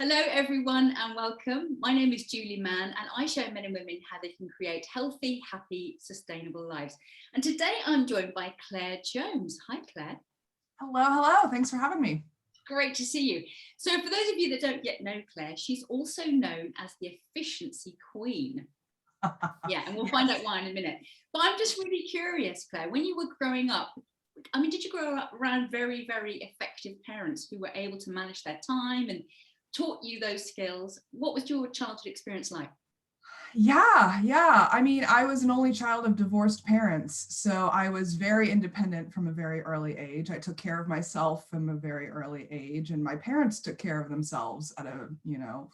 Hello everyone and welcome. My name is Julie Mann and I show men and women how they can create healthy, happy, sustainable lives. And today I'm joined by Claire Jones. Hi Claire. Hello. Thanks for having me. Great to see you. So for those of you that don't yet know Claire, she's also known as the efficiency queen. Yeah, and we'll find out why in a minute. But I'm just really curious, Claire, when you were growing up, did you grow up around very, very effective parents who were able to manage their time and taught you those skills? What was your childhood experience like? Yeah. I was an only child of divorced parents, so I was very independent from a very early age. I took care of myself from a very early age, and my parents took care of themselves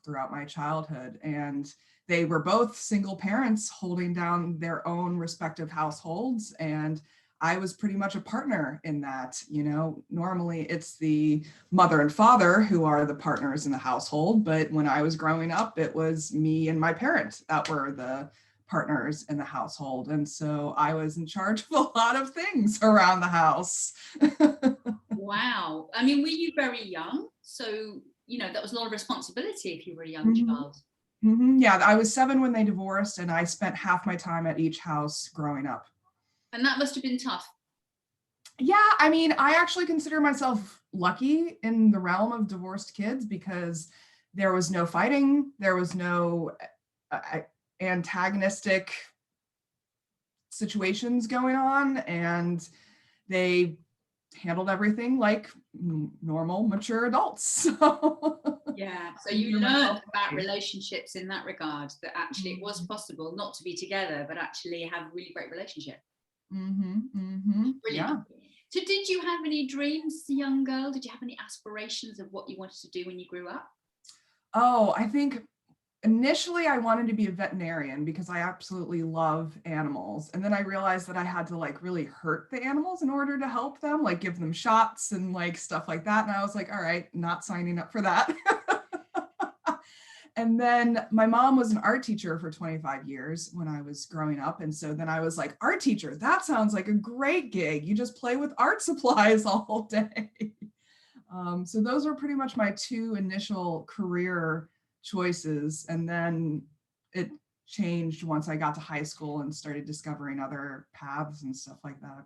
throughout my childhood. And they were both single parents holding down their own respective households. And I was pretty much a partner in that. Normally it's the mother and father who are the partners in the household. But when I was growing up, it was me and my parents that were the partners in the household. And so I was in charge of a lot of things around the house. Wow. Were you very young? So, that was a lot of responsibility if you were a young Mhm. child. Yeah, I was 7 when they divorced, and I spent half my time at each house growing up. And that must have been tough. Yeah, I actually consider myself lucky in the realm of divorced kids because there was no fighting, there was no antagonistic situations going on, and they handled everything like normal, mature adults. Yeah. So you Consider myself learned about lucky. relationships in that regard, that actually it was Mhm. possible not to be together, but actually have a really great relationship. Brilliant. Yeah. So did you have any dreams as a young girl? Did you have any aspirations of what you wanted to do when you grew up? Oh, I think initially I wanted to be a veterinarian because I absolutely love animals. And then I realized that I had to like really hurt the animals in order to help them, like give them shots and like stuff like that. And I was like, all right, not signing up for that. And then my mom was an art teacher for 25 years when I was growing up. And so then I was like, art teacher, that sounds like a great gig. You just play with art supplies all day. So those were pretty much my two initial career choices. And then it changed once I got to high school and started discovering other paths and stuff like that.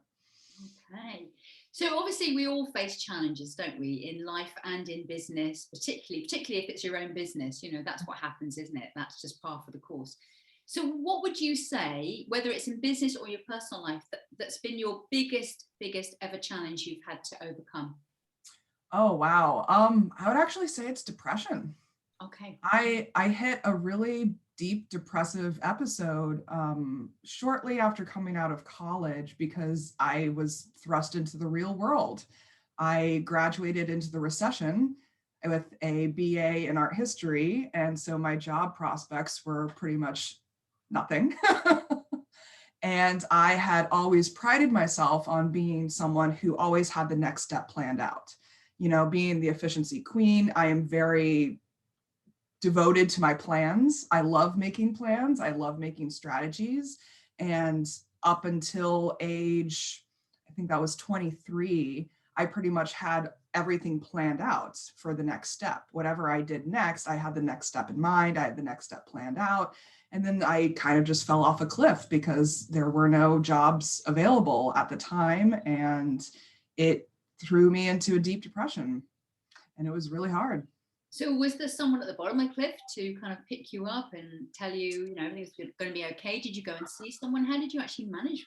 Okay. So obviously we all face challenges, don't we, in life and in business, particularly if it's your own business, that's what happens, isn't it? That's just par for the course. So what would you say, whether it's in business or your personal life, that's been your biggest ever challenge you've had to overcome? Oh, wow. I would actually say it's depression. Okay. I hit a really deep depressive episode shortly after coming out of college because I was thrust into the real world. I graduated into the recession with a BA in art history, and so my job prospects were pretty much nothing. And I had always prided myself on being someone who always had the next step planned out. Being the efficiency queen, I am very devoted to my plans. I love making plans. I love making strategies. And up until age, I think that was 23, I pretty much had everything planned out for the next step. Whatever I did next, I had the next step in mind. I had the next step planned out. And then I kind of just fell off a cliff because there were no jobs available at the time. And it threw me into a deep depression. And it was really hard. So was there someone at the bottom of the cliff to kind of pick you up and tell you, everything's going to be okay? Did you go and see someone? How did you actually manage,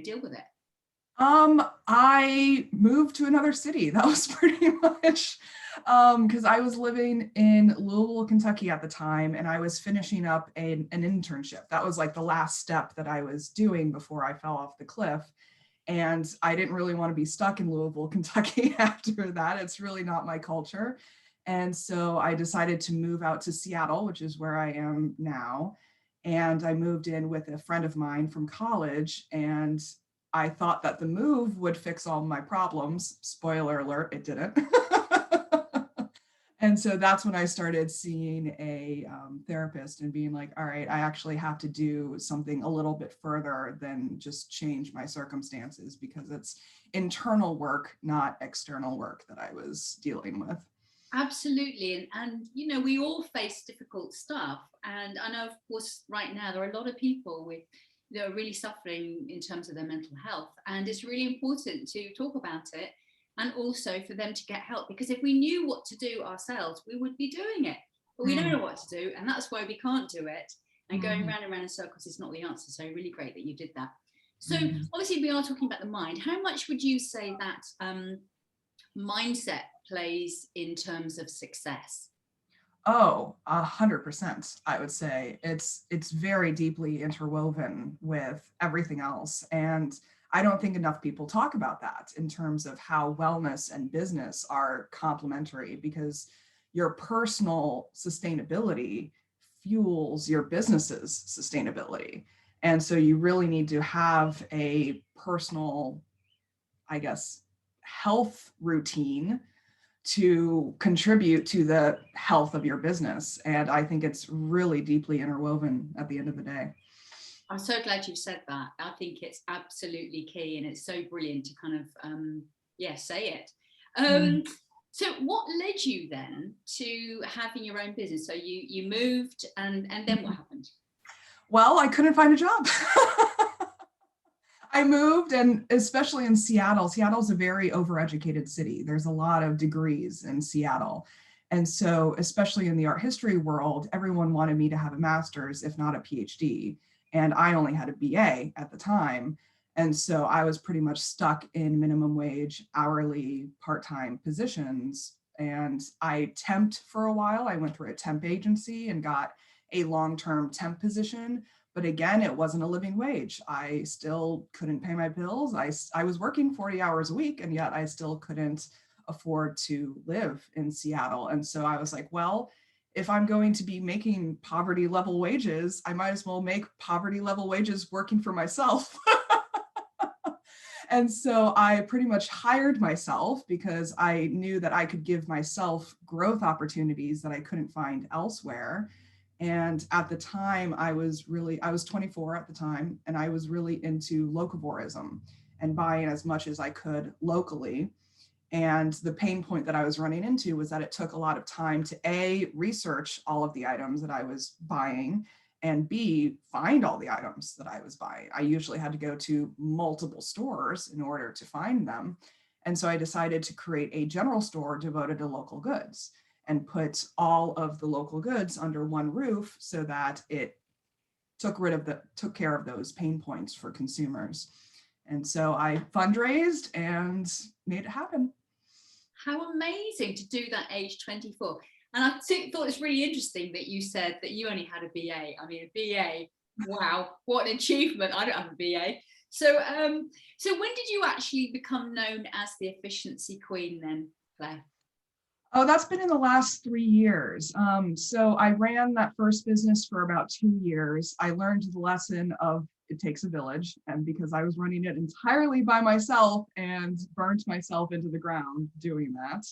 deal with it? I moved to another city. That was pretty much because I was living in Louisville, Kentucky at the time, and I was finishing up an internship. That was like the last step that I was doing before I fell off the cliff. And I didn't really want to be stuck in Louisville, Kentucky after that. It's really not my culture. And so I decided to move out to Seattle, which is where I am now. And I moved in with a friend of mine from college, and I thought that the move would fix all my problems. Spoiler alert, it didn't. And so that's when I started seeing a therapist and being like, all right, I actually have to do something a little bit further than just change my circumstances because it's internal work, not external work that I was dealing with. Absolutely. And, you know, we all face difficult stuff. And I know, of course, right now, there are a lot of people with that are really suffering in terms of their mental health. And it's really important to talk about it and also for them to get help. Because if we knew what to do ourselves, we would be doing it. But we don't know what to do. And that's why we can't do it. And going round and round in circles is not the answer. So really great that you did that. So obviously we are talking about the mind. How much would you say that mindset plays in terms of success? Oh, 100%, I would say. It's very deeply interwoven with everything else. And I don't think enough people talk about that in terms of how wellness and business are complementary, because your personal sustainability fuels your business's sustainability. And so you really need to have a personal, I guess, health routine to contribute to the health of your business. And I think it's really deeply interwoven at the end of the day. I'm so glad you've said that. I think it's absolutely key, and it's so brilliant to kind of, say it. So, what led you then to having your own business? So you moved, and then what happened? Well, I couldn't find a job. I moved, and especially in Seattle, Seattle's a very overeducated city. There's a lot of degrees in Seattle. And so, especially in the art history world, everyone wanted me to have a master's, if not a PhD. And I only had a BA at the time. And so I was pretty much stuck in minimum wage, hourly, part-time positions. And I temped for a while. I went through a temp agency and got a long-term temp position. But again, it wasn't a living wage. I still couldn't pay my bills. I was working 40 hours a week, and yet I still couldn't afford to live in Seattle. And so I was like, well, if I'm going to be making poverty level wages, I might as well make poverty level wages working for myself. And so I pretty much hired myself because I knew that I could give myself growth opportunities that I couldn't find elsewhere. And at the time, I was 24 at the time, and I was really into locavorism and buying as much as I could locally. And the pain point that I was running into was that it took a lot of time to A, research all of the items that I was buying, and B, find all the items that I was buying. I usually had to go to multiple stores in order to find them. And so I decided to create a general store devoted to local goods and put all of the local goods under one roof so that it took care of those pain points for consumers. And so I fundraised and made it happen. How amazing to do that age 24. And I thought it's really interesting that you said that you only had a BA. I mean, a BA, wow, what an achievement. I don't have a BA. So, so when did you actually become known as the efficiency queen then, Claire? Oh, that's been in the last 3 years. So I ran that first business for about 2 years. I learned the lesson of it takes a village, and because I was running it entirely by myself and burnt myself into the ground doing that.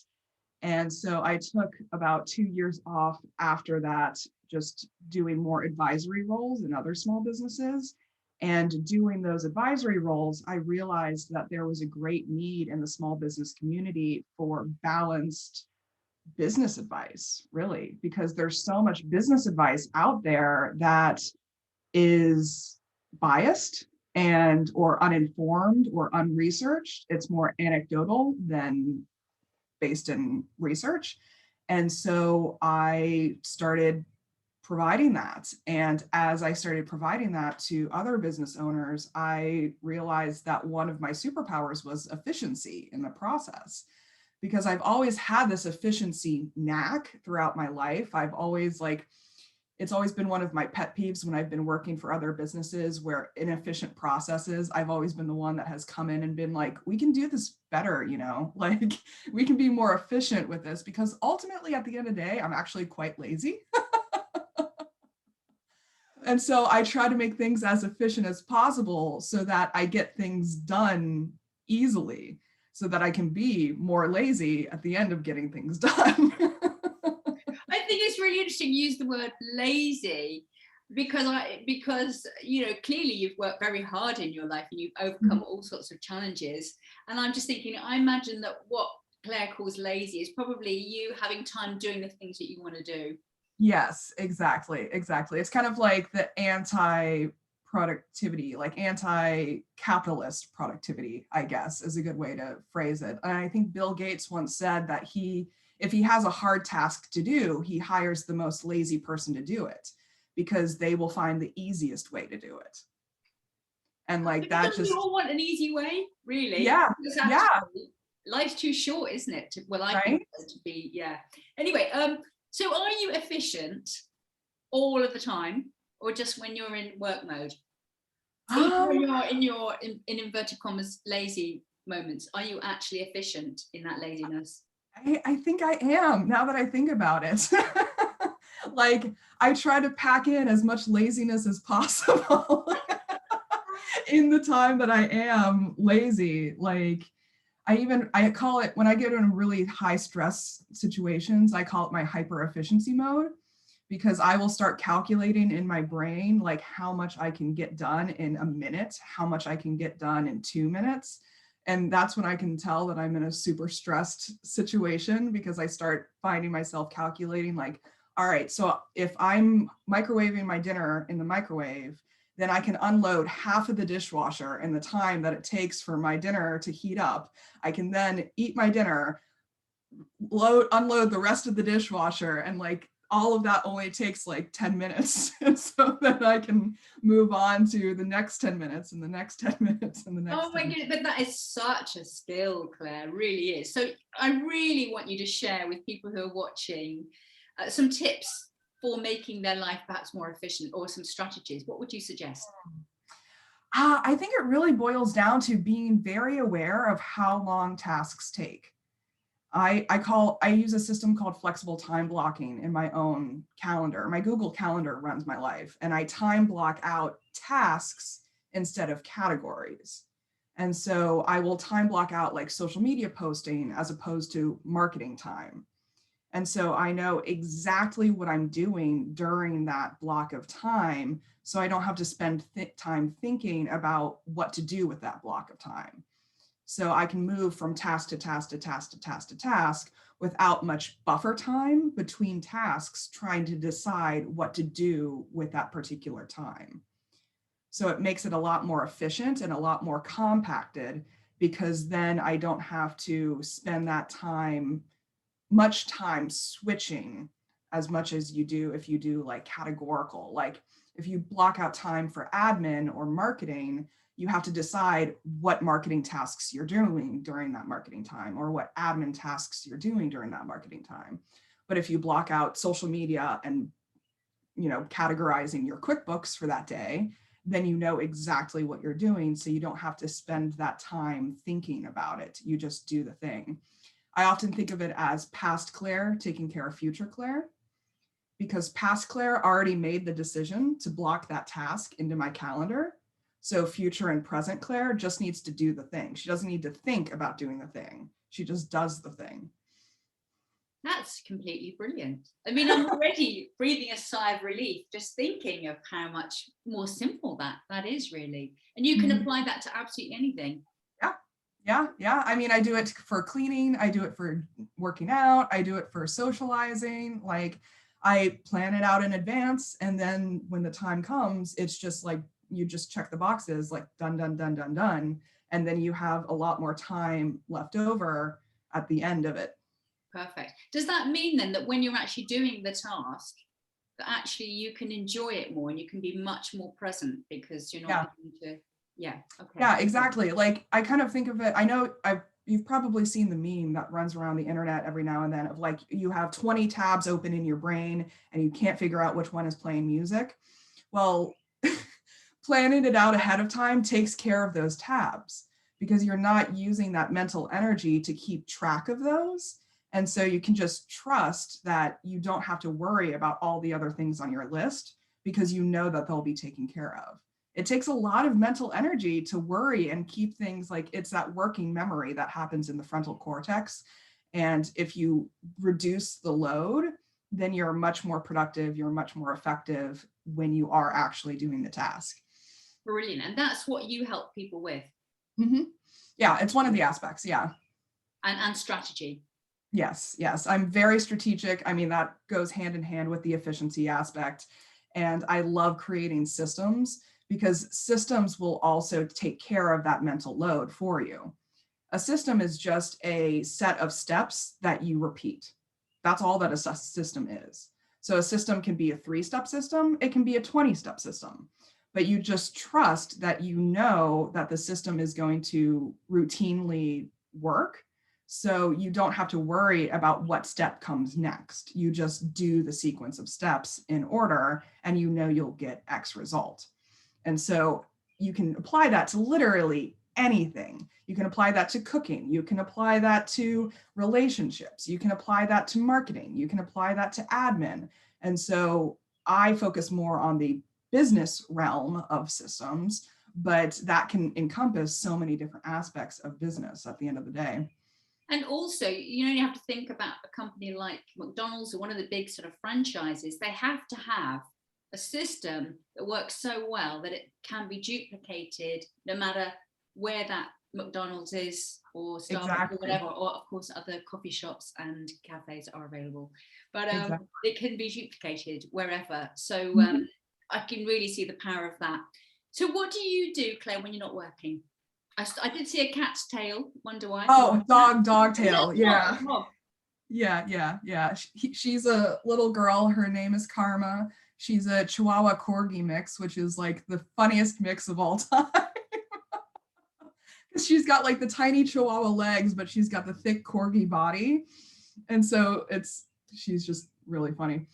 And so I took about 2 years off after that, just doing more advisory roles in other small businesses. And doing those advisory roles, I realized that there was a great need in the small business community for balanced business advice, really, because there's so much business advice out there that is biased and or uninformed or unresearched. It's more anecdotal than based in research. And so I started providing that. And as I started providing that to other business owners, I realized that one of my superpowers was efficiency in the process, because I've always had this efficiency knack throughout my life. It's always been one of my pet peeves when I've been working for other businesses where inefficient processes, I've always been the one that has come in and been like, we can do this better, like we can be more efficient with this, because ultimately at the end of the day, I'm actually quite lazy. And so I try to make things as efficient as possible so that I get things done easily, so that I can be more lazy at the end of getting things done. I think it's really interesting you use the word lazy, because clearly you've worked very hard in your life and you've overcome all sorts of challenges. And I'm just thinking, I imagine that what Claire calls lazy is probably you having time doing the things that you want to do. Yes, exactly. It's kind of like the anti-productivity, like anti-capitalist productivity, I guess, is a good way to phrase it. And I think Bill Gates once said that if he has a hard task to do, he hires the most lazy person to do it because they will find the easiest way to do it. And like that Don't we just, all want an easy way, really? yeah, Life's too short, isn't it? I right? think to be, yeah. Anyway, so are you efficient all of the time, or just when you're in work mode? Even when you're in inverted commas lazy moments, are you actually efficient in that laziness? I think I am, now that I think about it. Like I try to pack in as much laziness as possible in the time that I am lazy. Like I call it, when I get in really high stress situations, I call it my hyper efficiency mode, because I will start calculating in my brain like how much I can get done in a minute, how much I can get done in 2 minutes. And that's when I can tell that I'm in a super stressed situation, because I start finding myself calculating like, all right, so if I'm microwaving my dinner in the microwave, then I can unload half of the dishwasher in the time that it takes for my dinner to heat up. I can then eat my dinner, unload the rest of the dishwasher, and like all of that only takes like 10 minutes. So that I can move on to the next 10 minutes and the next 10 minutes and the next. Oh my goodness, but that is such a skill, Claire, really is. So I really want you to share with people who are watching some tips for making their life perhaps more efficient, or some strategies. What would you suggest? I think it really boils down to being very aware of how long tasks take. I use a system called flexible time blocking in my own calendar. My Google Calendar runs my life, and I time block out tasks instead of categories. And so I will time block out like social media posting as opposed to marketing time. And so I know exactly what I'm doing during that block of time, so I don't have to spend time thinking about what to do with that block of time. So I can move from task to task to task to task to task without much buffer time between tasks, trying to decide what to do with that particular time. So it makes it a lot more efficient and a lot more compacted, because then I don't have to spend much time switching as much as you do if you do like categorical. Like if you block out time for admin or marketing, you have to decide what marketing tasks you're doing during that marketing time, or what admin tasks you're doing during that marketing time. But if you block out social media and, categorizing your QuickBooks for that day, then you know exactly what you're doing. So you don't have to spend that time thinking about it. You just do the thing. I often think of it as past Claire taking care of future Claire, because past Claire already made the decision to block that task into my calendar. So future and present Claire just needs to do the thing. She doesn't need to think about doing the thing. She just does the thing. That's completely brilliant. I mean, I'm already breathing a sigh of relief just thinking of how much more simple that is, really. And you can apply that to absolutely anything. Yeah. I mean, I do it for cleaning. I do it for working out. I do it for socializing. Like I plan it out in advance. And then when the time comes, it's just like, you just check the boxes, like done, done, done, done, done. And then you have a lot more time left over at the end of it. Perfect. Does that mean then that when you're actually doing the task, that actually you can enjoy it more and you can be much more present, because you're not having to, okay. Yeah, exactly. Like I kind of think of it, I know you've probably seen the meme that runs around the internet every now and then of like, you have 20 tabs open in your brain and you can't figure out which one is playing music. Well, planning it out ahead of time takes care of those tabs, because you're not using that mental energy to keep track of those. And so you can just trust that you don't have to worry about all the other things on your list, because you know that they'll be taken care of. It takes a lot of mental energy to worry and keep things, like it's that working memory that happens in the frontal cortex. And if you reduce the load, then you're much more productive, you're much more effective when you are actually doing the task. Brilliant. And that's what you help people with. Yeah, it's one of the aspects. Yeah. And strategy. Yes, yes. I'm very strategic. I mean, that goes hand in hand with the efficiency aspect. And I love creating systems because systems will also take care of that mental load for you. A system is just a set of steps that you repeat. That's all that a system is. So a system can be a 3-step system, it can be a 20-step system, but you just trust that you know that the system is going to routinely work. So you don't have to worry about what step comes next. You just do the sequence of steps in order and you know you'll get X result. And so you can apply that to literally anything. You can apply that to cooking. You can apply that to relationships. You can apply that to marketing. You can apply that to admin. And so I focus more on the business realm of systems, but that can encompass so many different aspects of business at the end of the day. And also, you only have to think about a company like McDonald's or one of the big sort of franchises. They have to have a system that works so well that it can be duplicated no matter where that McDonald's is or Starbucks Exactly. or whatever, or of course other coffee shops and cafes are available. But Exactly. it can be duplicated wherever. So Mhm. I can really see the power of that. So what do you do, Claire, when you're not working? I did see a cat's tail. Wonder why. Oh, dog tail. Yeah. Dog. Yeah. She's a little girl. Her name is Karma. She's a Chihuahua Corgi mix, which is like the funniest mix of all time. Because she's got like the tiny Chihuahua legs, but she's got the thick Corgi body. And so she's just really funny.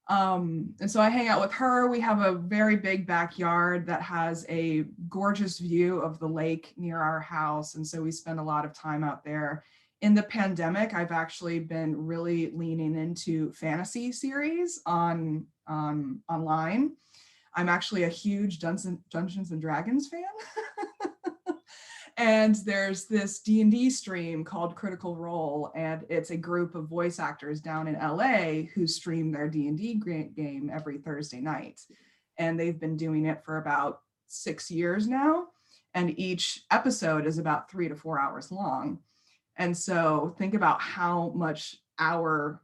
And so I hang out with her. We have a very big backyard that has a gorgeous view of the lake near our house. And so we spend a lot of time out there. In the pandemic, I've actually been really leaning into fantasy series online. I'm actually a huge Dungeons and Dragons fan. And there's this D&D stream called Critical Role, and it's a group of voice actors down in LA who stream their D&D game every Thursday night. And they've been doing it for about 6 years now. And each episode is about 3 to 4 hours long. And so think about how much hour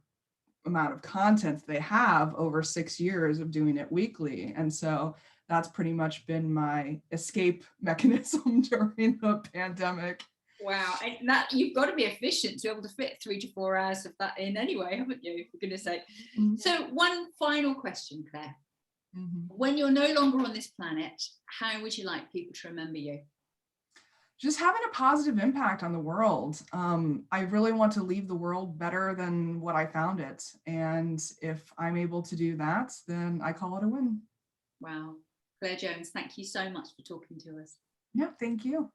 amount of content they have over 6 years of doing it weekly. And so that's pretty much been my escape mechanism during the pandemic. Wow, and that you've got to be efficient to be able to fit 3 to 4 hours of that in anyway, haven't you? For goodness sake. Mm-hmm. So one final question, Claire. Mm-hmm. When you're no longer on this planet, how would you like people to remember you? Just having a positive impact on the world. I really want to leave the world better than what I found it. And if I'm able to do that, then I call it a win. Wow. Claire Jones, thank you so much for talking to us. Yeah, thank you.